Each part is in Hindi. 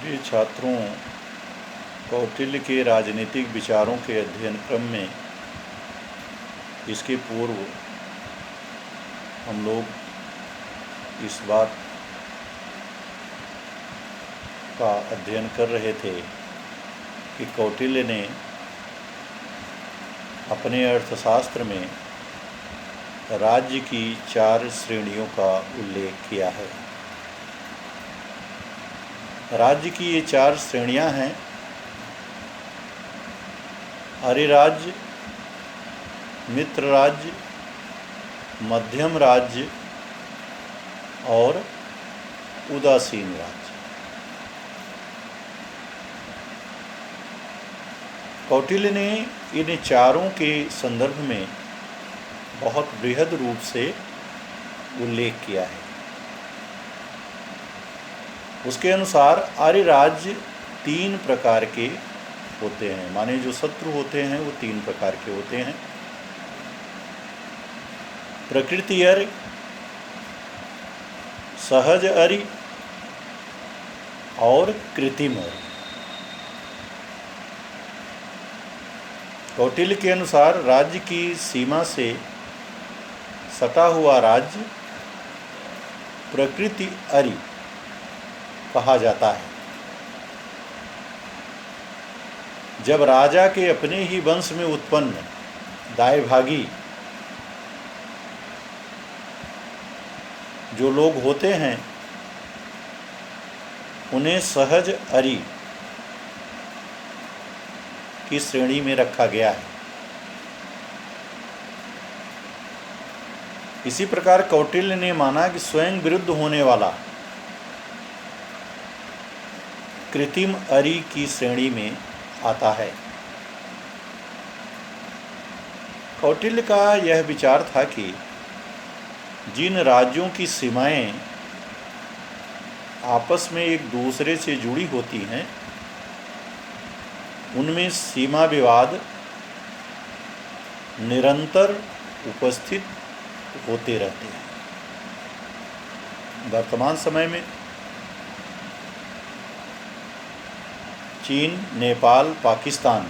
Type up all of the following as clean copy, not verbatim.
प्रिय छात्रों, कौटिल्य के राजनीतिक विचारों के अध्ययन क्रम में इसके पूर्व हम लोग इस बात का अध्ययन कर रहे थे कि कौटिल्य ने अपने अर्थशास्त्र में राज्य की 4 श्रेणियों का उल्लेख किया है। राज्य की ये 4 श्रेणियां हैं: अधिराज्य, मित्र राज्य, मध्यम राज्य और उदासीन राज्य। कौटिल्य ने इन चारों के संदर्भ में बहुत बृहद रूप से उल्लेख किया है। उसके अनुसार आर्य राज्य 3 प्रकार के होते हैं, माने जो शत्रु होते हैं वो 3 प्रकार के होते हैं: प्रकृति अर्य, सहज अर्य और कृत्रिम अर्य। कौटिल्य के अनुसार राज्य की सीमा से सटा हुआ राज्य प्रकृति अर्य कहा जाता है। जब राजा के अपने ही वंश में उत्पन्न दायभागी जो लोग होते हैं उन्हें सहज अर्य की श्रेणी में रखा गया है। इसी प्रकार कौटिल्य ने माना कि स्वयं विरुद्ध होने वाला कृत्रिम अर्य की श्रेणी में आता है। कौटिल्य का यह विचार था कि जिन राज्यों की सीमाएं आपस में एक दूसरे से जुड़ी होती हैं उनमें सीमा विवाद निरंतर उपस्थित होते रहते हैं। वर्तमान समय में चीन, नेपाल, पाकिस्तान,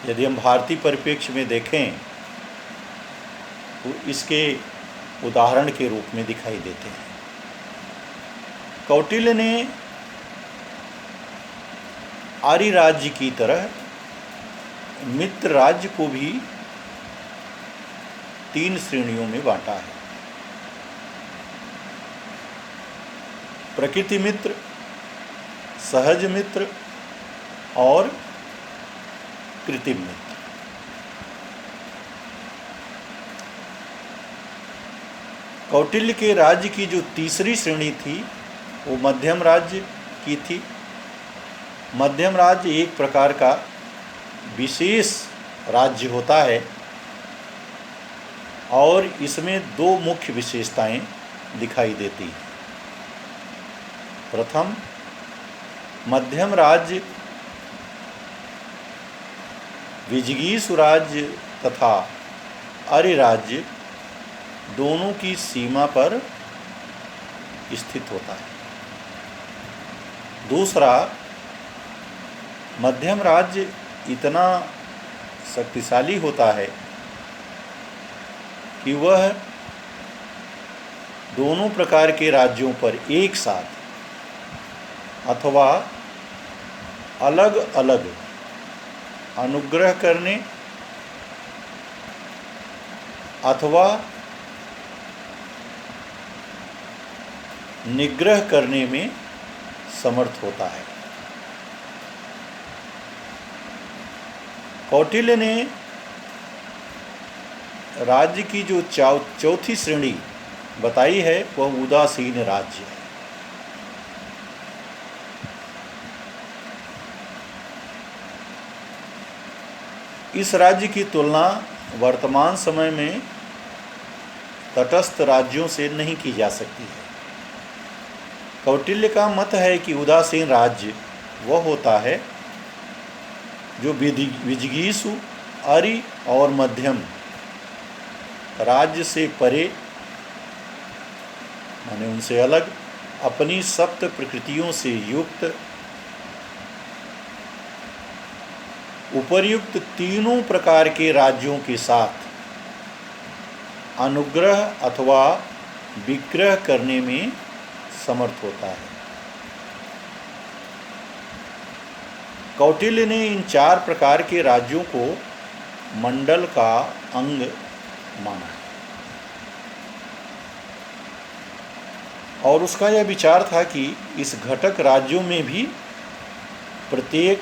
यदि हम भारतीय परिप्रेक्ष्य में देखें तो इसके उदाहरण के रूप में दिखाई देते हैं। कौटिल्य ने आर्य राज्य की तरह मित्र राज्य को भी 3 श्रेणियों में बांटा है: प्रकृति मित्र, सहज मित्र और कृत्रिम मित्र। कौटिल्य के राज्य की जो तीसरी श्रेणी थी वो मध्यम राज्य की थी। मध्यम राज्य एक प्रकार का विशेष राज्य होता है और इसमें 2 मुख्य विशेषताएं दिखाई देती हैं। प्रथम, मध्यम राज्य विजिगीषु राज्य तथा आर्य राज्य दोनों की सीमा पर स्थित होता है। दूसरा, मध्यम राज्य इतना शक्तिशाली होता है कि वह दोनों प्रकार के राज्यों पर एक साथ अथवा अलग अलग अनुग्रह करने अथवा निग्रह करने में समर्थ होता है। कौटिल्य ने राज्य की जो चौथी श्रेणी बताई है वह उदासीन राज्य है। इस राज्य की तुलना वर्तमान समय में तटस्थ राज्यों से नहीं की जा सकती है। कौटिल्य का मत है कि उदासीन राज्य वह होता है जो विजिगीषु, आर्य और मध्यम राज्य से परे, माने उनसे अलग अपनी सप्त प्रकृतियों से युक्त उपर्युक्त तीनों प्रकार के राज्यों के साथ अनुग्रह अथवा विग्रह करने में समर्थ होता है। कौटिल्य ने इन 4 प्रकार के राज्यों को मंडल का अंग माना है और उसका यह विचार था कि इस घटक राज्यों में भी प्रत्येक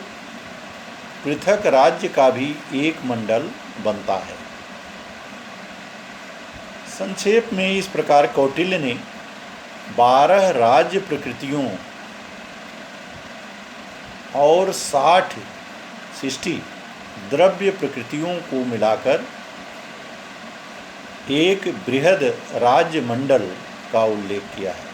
पृथक राज्य का भी एक मंडल बनता है। संक्षेप में इस प्रकार कौटिल्य ने 12 राज्य प्रकृतियों और 60 द्रव्य प्रकृतियों को मिलाकर एक बृहद राज्य मंडल का उल्लेख किया है।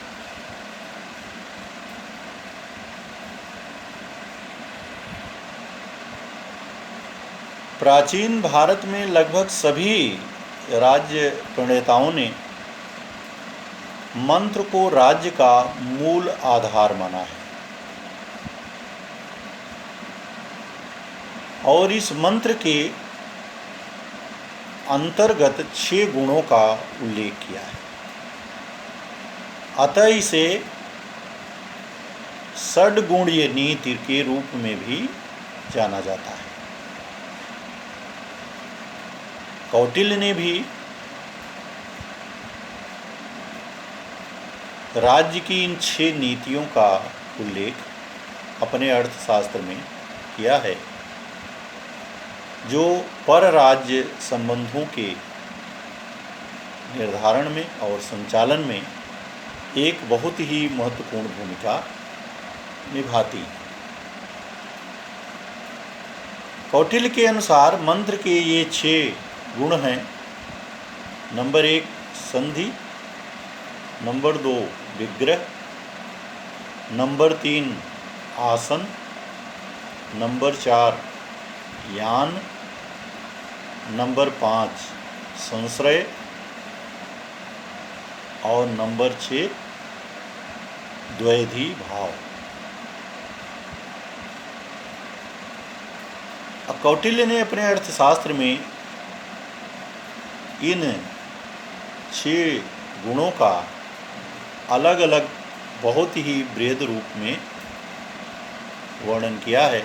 प्राचीन भारत में लगभग सभी राज्य प्रणेताओं ने मंत्र को राज्य का मूल आधार माना है और इस मंत्र के अंतर्गत 6 गुणों का उल्लेख किया है। अतः इसे षड्गुणीय नीति के रूप में भी जाना जाता है। कौटिल्य ने भी राज्य की इन 6 नीतियों का उल्लेख अपने अर्थशास्त्र में किया है, जो पर राज्य संबंधों के निर्धारण में और संचालन में एक बहुत ही महत्वपूर्ण भूमिका निभाती है। कौटिल्य के अनुसार मंत्र के ये 6 गुण हैं। नंबर 1 संधि, नंबर 2 विग्रह, नंबर 3 आसन, नंबर 4 यान, नंबर 5 संश्रय और नंबर 6 द्वैधी भाव। अब कौटिल्य ने अपने अर्थशास्त्र में इन 6 गुणों का अलग अलग बहुत ही बृहद रूप में वर्णन किया है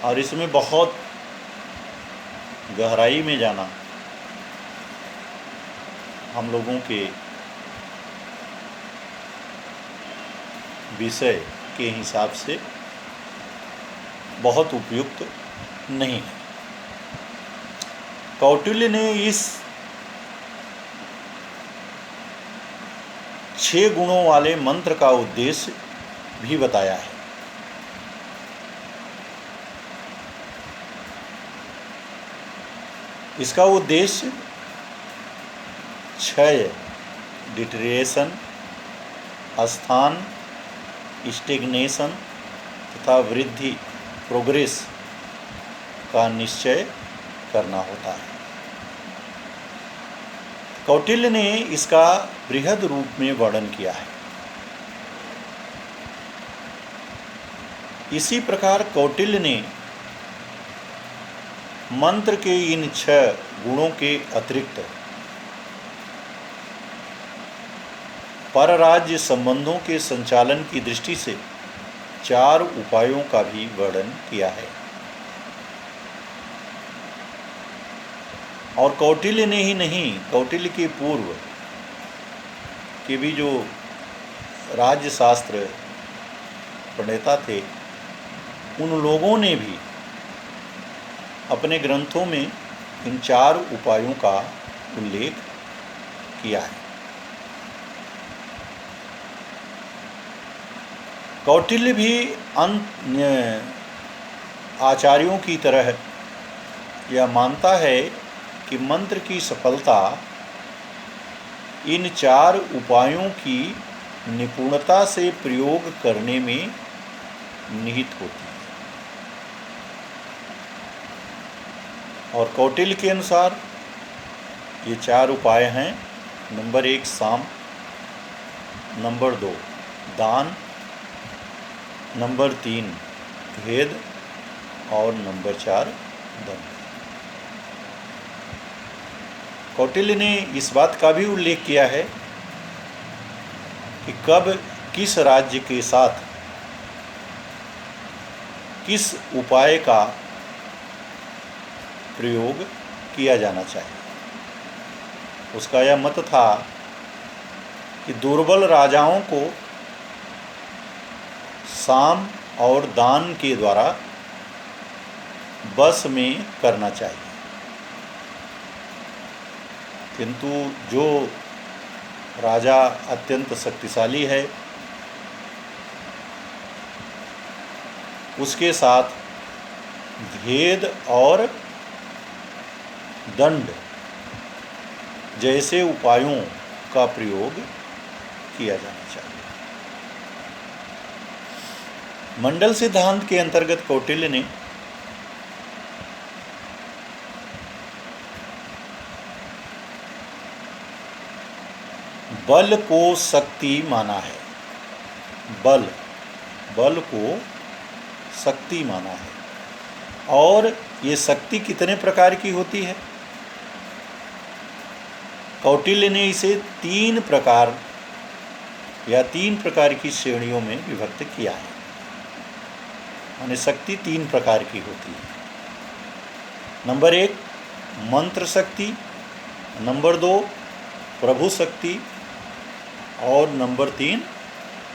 और इसमें बहुत गहराई में जाना हम लोगों के विषय के हिसाब से बहुत उपयुक्त नहीं है। कौटिल्य ने इस 6 गुणों वाले मंत्र का उद्देश्य भी बताया है। इसका उद्देश्य क्षय, डिटरेशन, स्थान, स्टेग्नेशन तथा वृद्धि, प्रोग्रेस का निश्चय करना होता है। कौटिल्य ने इसका बृहद रूप में वर्णन किया है। इसी प्रकार कौटिल्य ने मंत्र के इन 6 गुणों के अतिरिक्त परराज्य संबंधों के संचालन की दृष्टि से 4 उपायों का भी वर्णन किया है। और कौटिल्य ने ही नहीं, कौटिल्य के पूर्व के भी जो राज्य शास्त्र प्रणेता थे, उन लोगों ने भी अपने ग्रंथों में इन 4 उपायों का उल्लेख किया है। कौटिल्य भी अन्य आचार्यों की तरह यह मानता है कि मंत्र की सफलता इन 4 उपायों की निपुणता से प्रयोग करने में निहित होती है। और कौटिल्य के अनुसार ये 4 उपाय हैं। नंबर 1 साम, नंबर 2 दान, नंबर 3 भेद और नंबर 4 दंड। कौटिल्य ने इस बात का भी उल्लेख किया है कि कब किस राज्य के साथ किस उपाय का प्रयोग किया जाना चाहिए। उसका यह मत था कि दुर्बल राजाओं को साम और दान के द्वारा बस में करना चाहिए, किंतु जो राजा अत्यंत शक्तिशाली है उसके साथ भेद और दंड जैसे उपायों का प्रयोग किया जाना चाहिए। मंडल सिद्धांत के अंतर्गत कौटिल्य ने बल को शक्ति माना है। बल को शक्ति माना है। और ये शक्ति कितने प्रकार की होती है? कौटिल्य ने इसे 3 प्रकार या 3 प्रकार की श्रेणियों में विभक्त किया है। यानी शक्ति 3 प्रकार की होती है। नंबर 1 मंत्र शक्ति, नंबर 2 प्रभु शक्ति और नंबर 3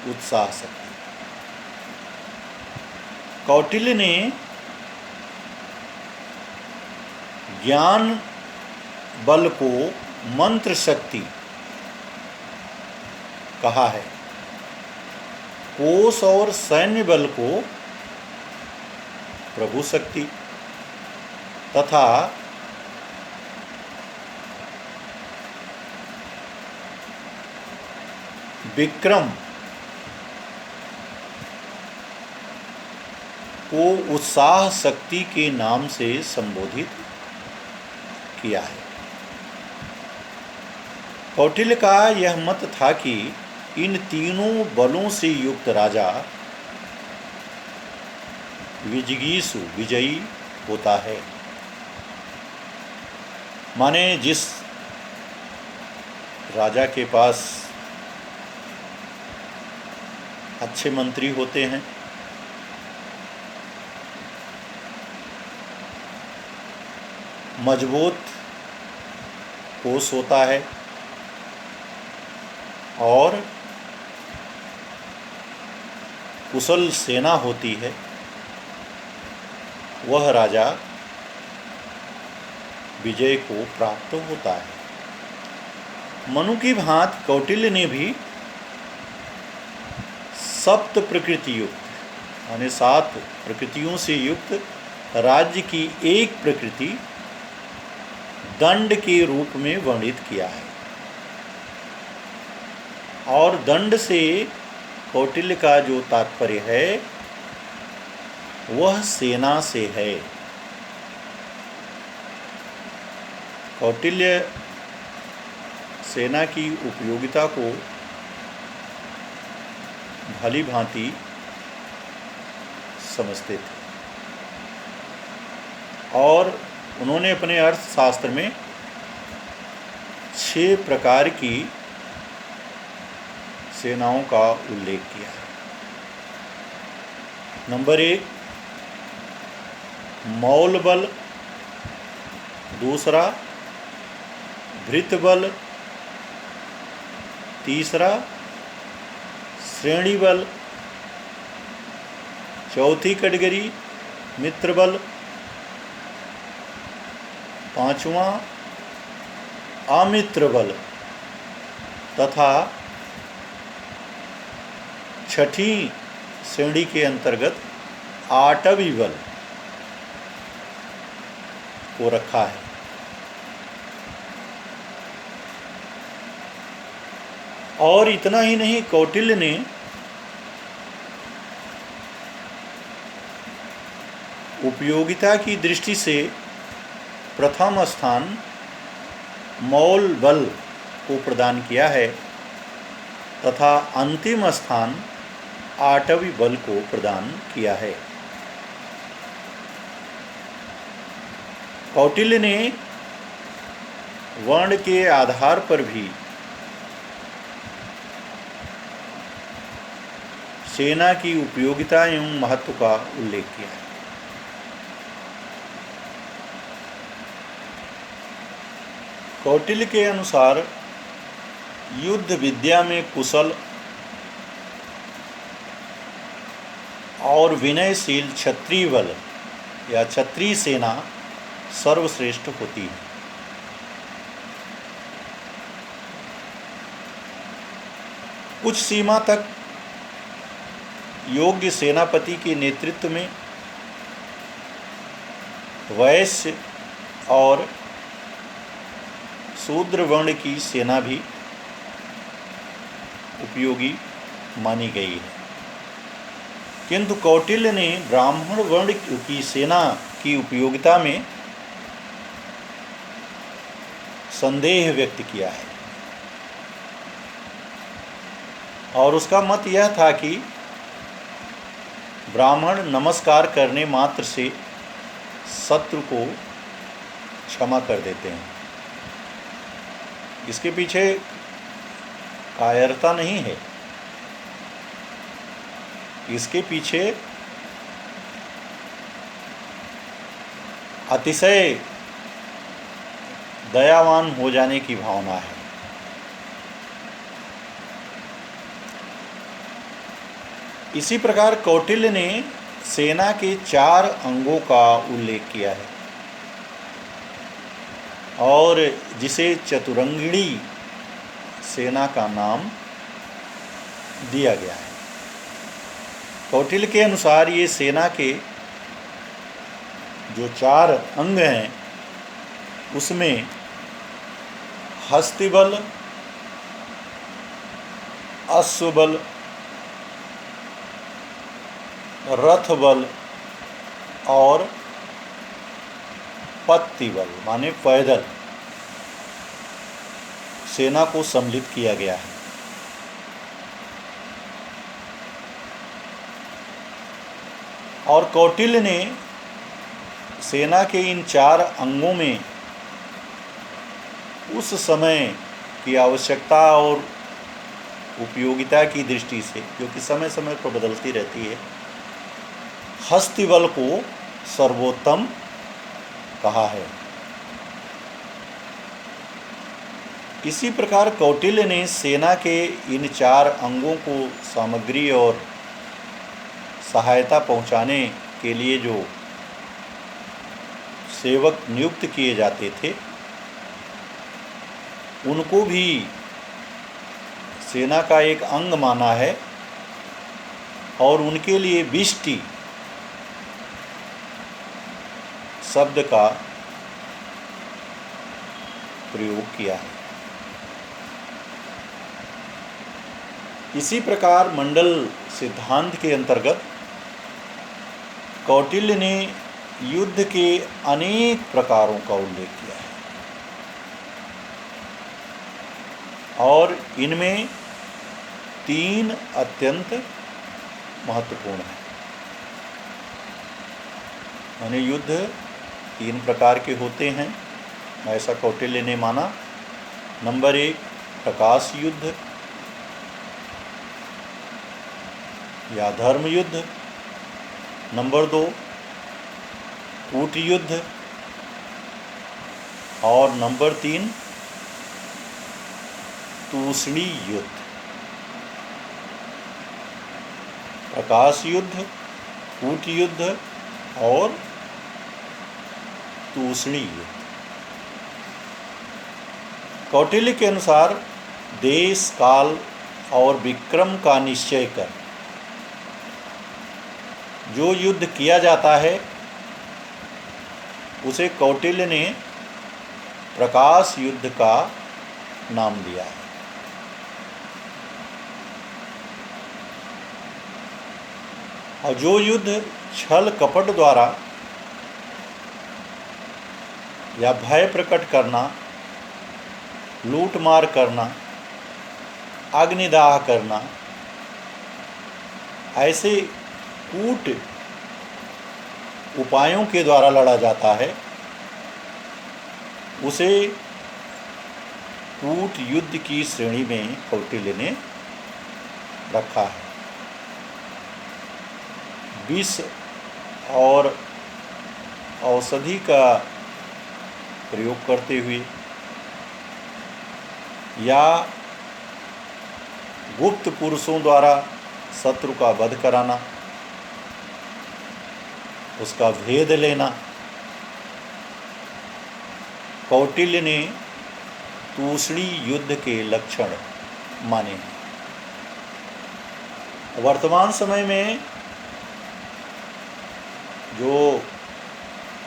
उत्साह शक्ति। कौटिल्य ने ज्ञान बल को मंत्र शक्ति कहा है, कोष और सैन्य बल को प्रभु शक्ति तथा विक्रम को उत्साह शक्ति के नाम से संबोधित किया है। कौटिल्य का यह मत था कि इन तीनों बलों से युक्त राजा विजिगीषु विजयी होता है। माने जिस राजा के पास अच्छे मंत्री होते हैं, मजबूत कोष होता है और कुशल सेना होती है, वह राजा विजय को प्राप्त होता है। मनु की भांति कौटिल्य ने भी सप्त प्रकृति युक्त यानी 7 प्रकृतियों से युक्त राज्य की एक प्रकृति दंड के रूप में वर्णित किया है। और दंड से कौटिल्य का जो तात्पर्य है वह सेना से है। कौटिल्य सेना की उपयोगिता को भली भांति समझते थे और उन्होंने अपने अर्थशास्त्र में 6 प्रकार की सेनाओं का उल्लेख किया है। नंबर 1 मौल बल, दूसरा भृत बल, तीसरा श्रेणी बल, चौथी कैटेगरी मित्र बल, 5वां अमित्र बल तथा 6ठी श्रेणी के अंतर्गत आठवीं बल को रखा है। और इतना ही नहीं, कौटिल्य ने उपयोगिता की दृष्टि से प्रथम स्थान मौल बल को प्रदान किया है तथा अंतिम स्थान आठवीं बल को प्रदान किया है। कौटिल्य ने वर्ण के आधार पर भी सेना की उपयोगिता एवं महत्व का उल्लेख किया है। कौटिल्य के अनुसार युद्ध विद्या में कुशल और विनयशील क्षत्रिय बल या क्षत्रिय सेना सर्वश्रेष्ठ होती है। कुछ सीमा तक योग्य सेनापति के नेतृत्व में वैश्य और शूद्र वर्ण की सेना भी उपयोगी मानी गई है, किंतु कौटिल्य ने ब्राह्मण वर्ण की सेना की उपयोगिता में संदेह व्यक्त किया है और उसका मत यह था कि ब्राह्मण नमस्कार करने मात्र से शत्रु को क्षमा कर देते हैं। इसके पीछे कायरता नहीं है, इसके पीछे अतिशय दयावान हो जाने की भावना है। इसी प्रकार कौटिल्य ने सेना के 4 अंगों का उल्लेख किया है और जिसे चतुरंगिणी सेना का नाम दिया गया है। कौटिल्य के अनुसार ये सेना के जो 4 अंग हैं उसमें हस्तिबल, अश्वबल, रथ बल और पत्ति बल माने पैदल सेना को सम्मिलित किया गया है। और कौटिल्य ने सेना के इन 4 अंगों में उस समय की आवश्यकता और उपयोगिता की दृष्टि से, जो कि समय समय पर बदलती रहती है, हस्तिबल को सर्वोत्तम कहा है। इसी प्रकार कौटिल्य ने सेना के इन 4 अंगों को सामग्री और सहायता पहुंचाने के लिए जो सेवक नियुक्त किए जाते थे उनको भी सेना का एक अंग माना है और उनके लिए विष्टि शब्द का प्रयोग किया है। इसी प्रकार मंडल सिद्धांत के अंतर्गत कौटिल्य ने युद्ध के अनेक प्रकारों का उल्लेख किया है और इनमें 3 अत्यंत महत्वपूर्ण हैं। माने युद्ध 3 प्रकार के होते हैं, ऐसा कौटिल्य ने माना। नंबर 1 प्रकाश युद्ध या धर्म युद्ध। नंबर 2 कूट युद्ध और नंबर 3 तूष्णी युद्ध। प्रकाश युद्ध, कूट युद्ध और तूष्णी युद्ध। कौटिल्य के अनुसार देश, काल और विक्रम का निश्चय कर जो युद्ध किया जाता है उसे कौटिल्य ने प्रकाश युद्ध का नाम दिया है। और जो युद्ध छल कपट द्वारा या भय प्रकट करना, लूट मार करना अग्निदाह करना, ऐसे कूट उपायों के द्वारा लड़ा जाता है, उसे कूट युद्ध की श्रेणी में कौटिल्य ने रखा है। विष और औषधि का प्रयोग करते हुए या गुप्त पुरुषों द्वारा शत्रु का वध कराना, उसका भेद लेना, कौटिल्य ने तूष्णी युद्ध के लक्षण माने हैं। वर्तमान समय में जो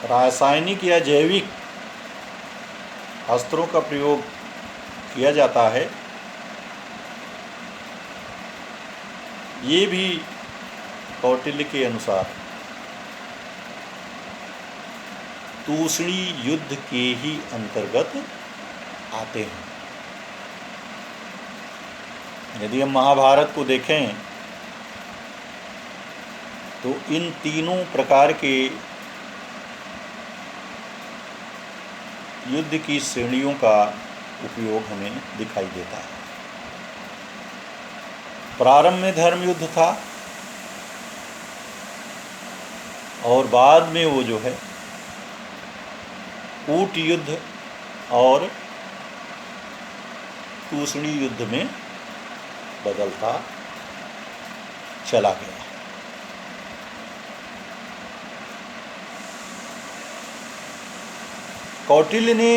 रासायनिक या जैविक अस्त्रों का प्रयोग किया जाता है, ये भी कौटिल्य के अनुसार तूष्णी युद्ध के ही अंतर्गत आते हैं। यदि हम महाभारत को देखें तो इन तीनों प्रकार के युद्ध की श्रेणियों का उपयोग हमें दिखाई देता है। प्रारंभ में धर्म युद्ध था और बाद में वो जो है कूट युद्ध और तूष्णी युद्ध में बदलता चला गया। कौटिल्य ने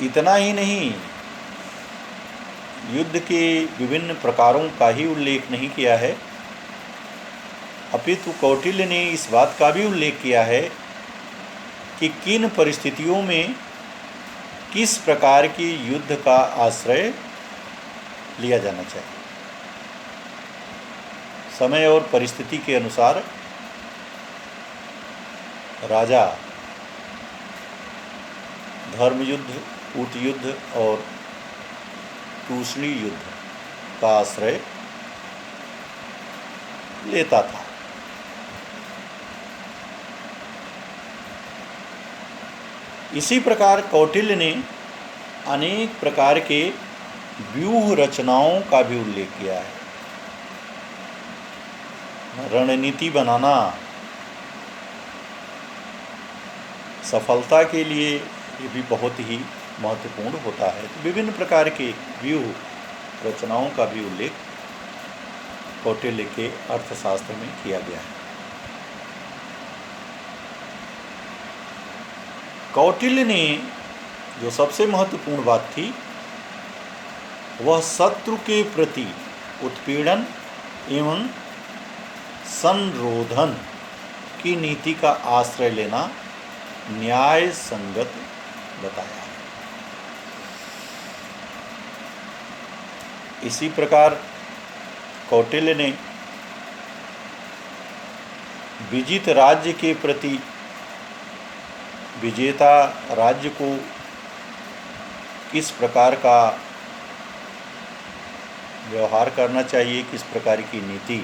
इतना ही नहीं, युद्ध के विभिन्न प्रकारों का ही उल्लेख नहीं किया है, अपितु कौटिल्य ने इस बात का भी उल्लेख किया है कि किन परिस्थितियों में किस प्रकार की युद्ध का आश्रय लिया जाना चाहिए। समय और परिस्थिति के अनुसार राजा धर्म युद्ध, कूट युद्ध और तूष्णी युद्ध का आश्रय लेता था। इसी प्रकार कौटिल्य ने अनेक प्रकार के व्यूह रचनाओं का भी उल्लेख किया है। रणनीति बनाना सफलता के लिए ये भी बहुत ही महत्वपूर्ण होता है। तो विभिन्न प्रकार के व्यूह रचनाओं का भी उल्लेख कौटिल्य के अर्थशास्त्र में किया गया है। कौटिल्य ने जो सबसे महत्वपूर्ण बात थी वह शत्रु के प्रति उत्पीड़न एवं संरोधन की नीति का आश्रय लेना न्याय संगत बताया। इसी प्रकार कौटिल्य ने विजित राज्य के प्रति विजेता राज्य को किस प्रकार का व्यवहार करना चाहिए, किस प्रकार की नीति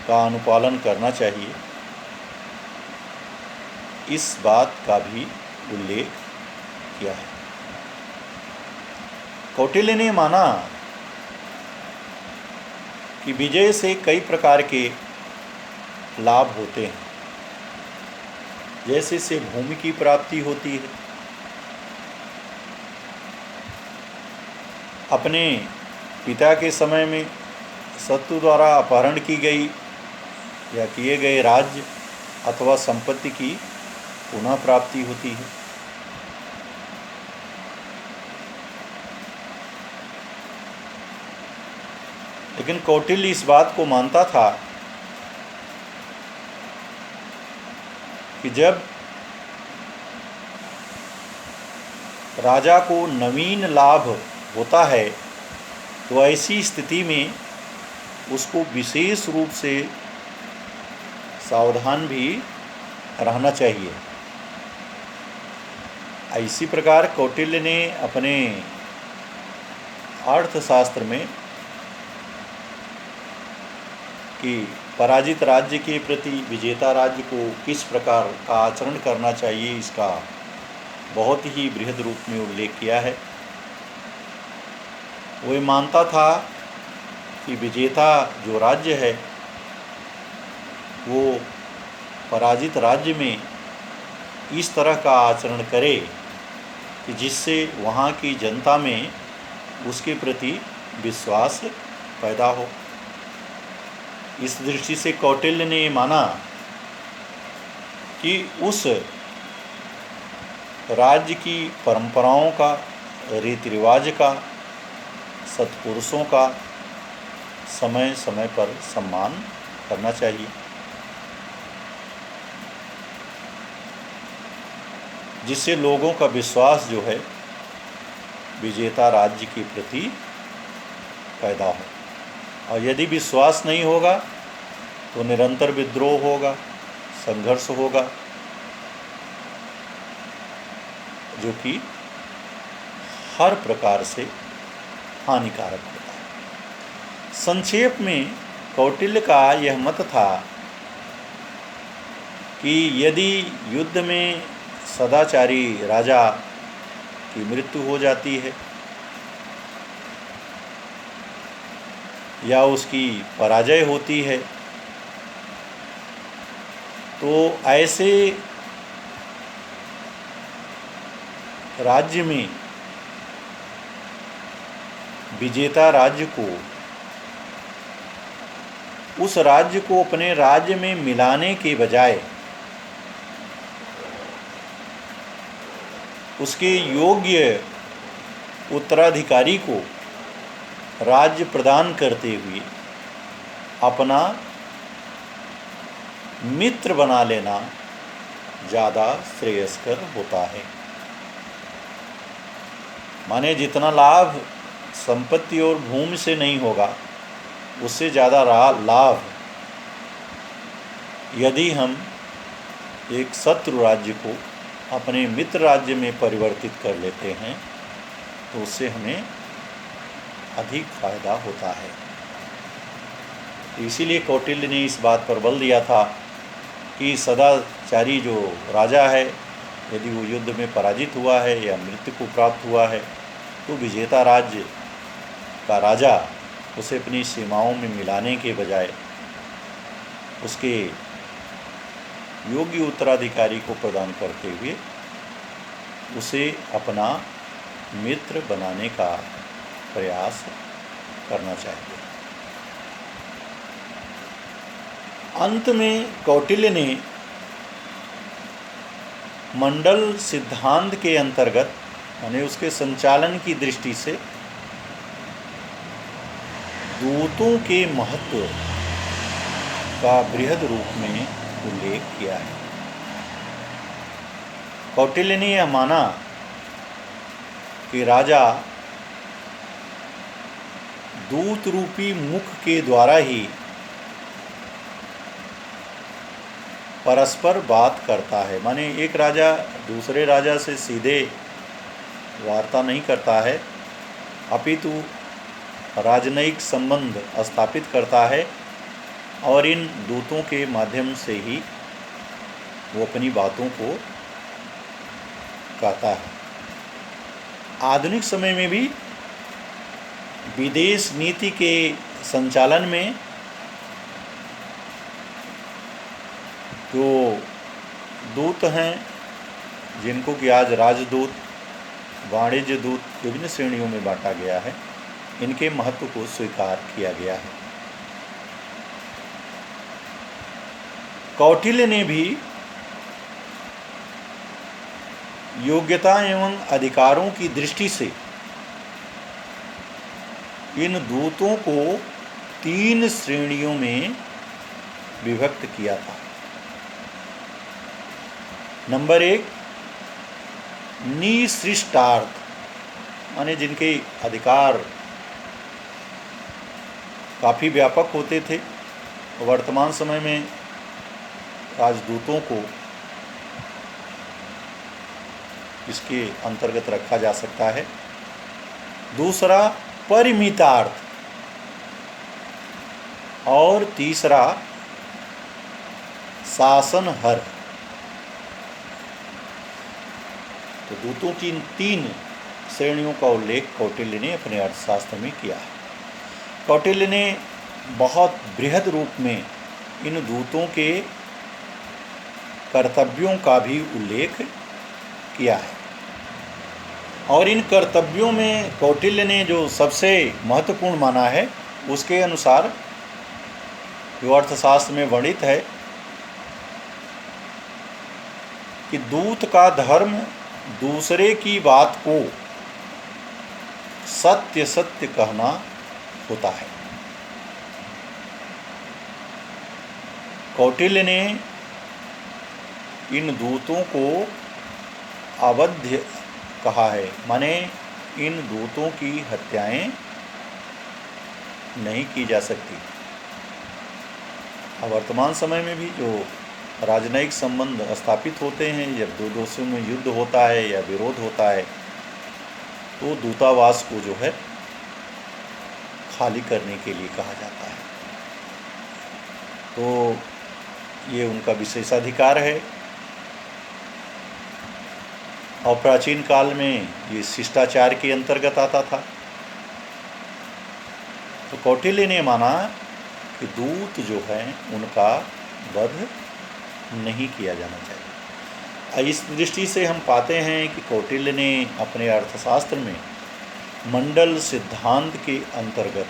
का अनुपालन करना चाहिए, इस बात का भी उल्लेख किया है। कौटिल्य ने माना कि विजय से कई प्रकार के लाभ होते हैं। जैसे से भूमि की प्राप्ति होती है, अपने पिता के समय में शत्रु द्वारा अपहरण की गई या किए गए राज्य अथवा संपत्ति की पुनः प्राप्ति होती है। लेकिन कौटिल्य इस बात को मानता था कि जब राजा को नवीन लाभ होता है तो ऐसी स्थिति में उसको विशेष रूप से सावधान भी रहना चाहिए। इसी प्रकार कौटिल्य ने अपने अर्थशास्त्र में कि पराजित राज्य के प्रति विजेता राज्य को किस प्रकार का आचरण करना चाहिए, इसका बहुत ही बृहद रूप में उल्लेख किया है। वह मानता था कि विजेता जो राज्य है वो पराजित राज्य में इस तरह का आचरण करे कि जिससे वहाँ की जनता में उसके प्रति विश्वास पैदा हो। इस दृष्टि से कौटिल्य ने माना कि उस राज्य की परंपराओं का, रीति रिवाज का, सत्पुरुषों का समय समय पर सम्मान करना चाहिए, जिससे लोगों का विश्वास जो है विजेता राज्य के प्रति पैदा हो। और यदि विश्वास नहीं होगा तो निरंतर विद्रोह होगा, संघर्ष होगा, जो कि हर प्रकार से हानिकारक होता है। संक्षेप में कौटिल्य का यह मत था कि यदि युद्ध में सदाचारी राजा की मृत्यु हो जाती है या उसकी पराजय होती है तो ऐसे राज्य में विजेता राज्य को उस राज्य को अपने राज्य में मिलाने के बजाय उसके योग्य उत्तराधिकारी को राज्य प्रदान करते हुए अपना मित्र बना लेना ज़्यादा श्रेयस्कर होता है। माने जितना लाभ संपत्ति और भूमि से नहीं होगा, उससे ज़्यादा लाभ यदि हम एक शत्रु राज्य को अपने मित्र राज्य में परिवर्तित कर लेते हैं तो उससे हमें अधिक फायदा होता है। इसीलिए कौटिल्य ने इस बात पर बल दिया था कि सदाचारी जो राजा है, यदि वो युद्ध में पराजित हुआ है या मृत्यु को प्राप्त हुआ है तो विजेता राज्य का राजा उसे अपनी सीमाओं में मिलाने के बजाय उसके योग्य उत्तराधिकारी को प्रदान करते हुए उसे अपना मित्र बनाने का प्रयास करना चाहिए। अंत में कौटिल्य ने मंडल सिद्धांत के अंतर्गत यानी उसके संचालन की दृष्टि से दूतों के महत्व का बृहद रूप में उल्लेख किया है। कौटिल्य ने यह माना कि राजा दूत रूपी मुख के द्वारा ही परस्पर बात करता है। माने एक राजा दूसरे राजा से सीधे वार्ता नहीं करता है, अपितु राजनयिक संबंध स्थापित करता है और इन दूतों के माध्यम से ही वो अपनी बातों को कहता है। आधुनिक समय में भी विदेश नीति के संचालन में जो दूत हैं, जिनको कि आज राजदूत, वाणिज्य दूत विभिन्न श्रेणियों में बांटा गया है, इनके महत्व को स्वीकार किया गया है। कौटिल्य ने भी योग्यता एवं अधिकारों की दृष्टि से इन दूतों को 3 श्रेणियों में विभक्त किया था। नंबर 1 निसृष्टार्थ, माने जिनके अधिकार काफ़ी व्यापक होते थे। वर्तमान समय में राजदूतों को इसके अंतर्गत रखा जा सकता है। दूसरा परिमितार्थ और तीसरा शासनहर। तो दूतों की इन 3 श्रेणियों का उल्लेख कौटिल्य ने अपने अर्थशास्त्र में किया है। कौटिल्य ने बहुत बृहद रूप में इन दूतों के कर्तव्यों का भी उल्लेख किया है, और इन कर्तव्यों में कौटिल्य ने जो सबसे महत्वपूर्ण माना है उसके अनुसार जो अर्थशास्त्र में वर्णित है कि दूत का धर्म दूसरे की बात को सत्य सत्य कहना होता है। कौटिल्य ने इन दूतों को अवध्य कहा है, माने इन दूतों की हत्याएं नहीं की जा सकती। अब वर्तमान समय में भी जो राजनयिक संबंध स्थापित होते हैं, जब दो देशों में युद्ध होता है या विरोध होता है, तो दूतावास को जो है खाली करने के लिए कहा जाता है। तो ये उनका विशेषाधिकार है, और प्राचीन काल में ये शिष्टाचार के अंतर्गत आता था। तो कौटिल्य ने माना कि दूत जो हैं उनका वध नहीं किया जाना चाहिए। इस दृष्टि से हम पाते हैं कि कौटिल्य ने अपने अर्थशास्त्र में मंडल सिद्धांत के अंतर्गत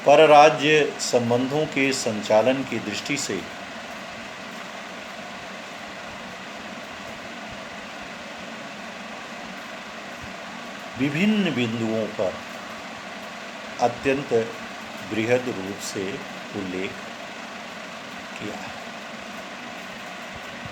परराज्य संबंधों के संचालन की दृष्टि से विभिन्न बिंदुओं पर अत्यंत बृहद रूप से उल्लेख किया है।